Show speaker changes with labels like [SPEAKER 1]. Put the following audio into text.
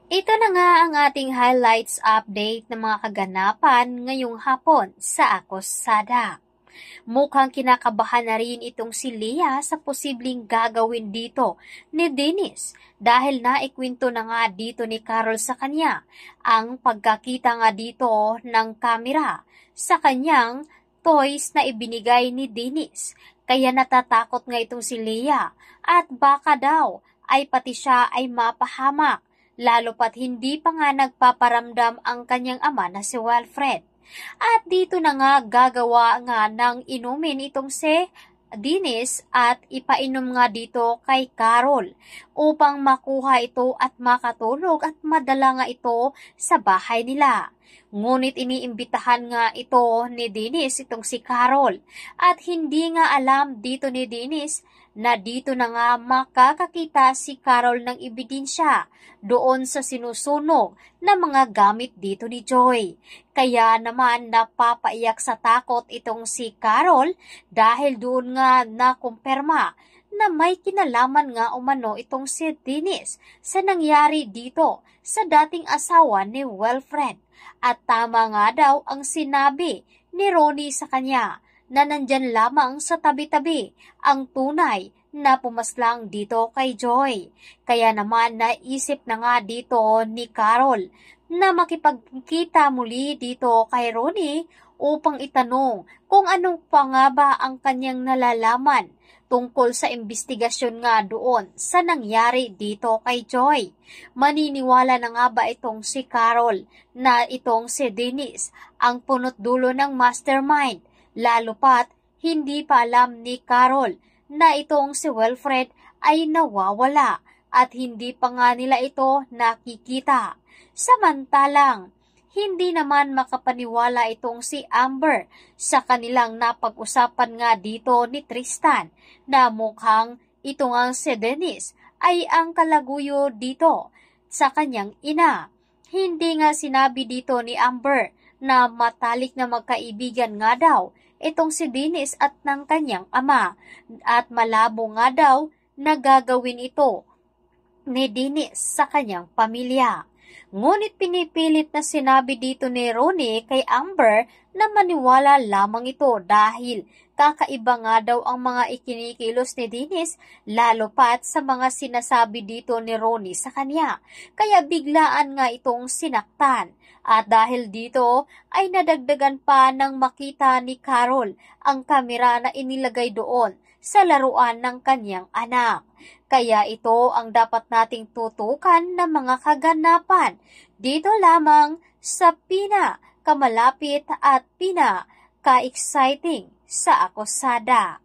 [SPEAKER 1] Ito na nga ang ating highlights update ng mga kaganapan ngayong hapon sa Akosada. Mukhang kinakabahan na rin itong si Leah sa posibleng gagawin dito ni Dennis dahil naikwento na nga dito ni Carol sa kanya ang pagkakita nga dito ng kamera sa kanyang toys na ibinigay ni Dennis. Kaya natatakot nga itong si Leah at baka daw ay pati siya ay mapahamak lalo pat hindi pa nga nagpaparamdam ang kanyang ama na si Wilfred. At dito na nga gagawa nga ng inumin itong si Dennis at ipainom nga dito kay Carol upang makuha ito at makatulog at madala nga ito sa bahay nila. Ngunit iniimbitahan nga ito ni Dennis itong si Carol at hindi nga alam dito ni Dennis na dito na nga makakakita si Carol ng ebidensya doon sa sinusunog na mga gamit dito ni Joy. Kaya naman napapaiyak sa takot itong si Carol dahil doon nga nakumpirma na may kinalaman nga umano itong si Dennis sa nangyari dito sa dating asawa ni Wilfred. At tama nga daw ang sinabi ni Ronnie sa kanya na nandyan lamang sa tabi-tabi ang tunay na pumaslang dito kay Joy. Kaya naman naisip na nga dito ni Carol na makipagkita muli dito kay Ronnie upang itanong kung anong pa nga ba ang kanyang nalalaman tungkol sa investigasyon nga doon sa nangyari dito kay Joy. Maniniwala na nga ba itong si Carol na itong si Dennis ang punot dulo ng mastermind? Lalo pat hindi pa alam ni Carol na itong si Wilfred ay nawawala at hindi pa nga nila ito nakikita. Samantalang, hindi naman makapaniwala itong si Amber sa kanilang napag-usapan nga dito ni Tristan na mukhang ito nga si Dennis ay ang kalaguyo dito sa kanyang ina. Hindi nga sinabi dito ni Amber na matalik na magkaibigan nga daw itong si Dennis at ng kanyang ama at malabo nga daw na gagawin ito ni Dennis sa kanyang pamilya. Ngunit pinipilit na sinabi dito ni Ronnie kay Amber na maniwala lamang ito dahil kakaiba nga daw ang mga ikinikilos ni Dennis lalo pat sa mga sinasabi dito ni Ronnie sa kanya. Kaya biglaan nga itong sinaktan. At dahil dito ay nadagdagan pa ng makita ni Carol ang kamera na inilagay doon sa laruan ng kanyang anak. Kaya ito ang dapat nating tutukan ng mga kaganapan dito lamang sa pinakamalapit at pinaka-exciting sa Akosada.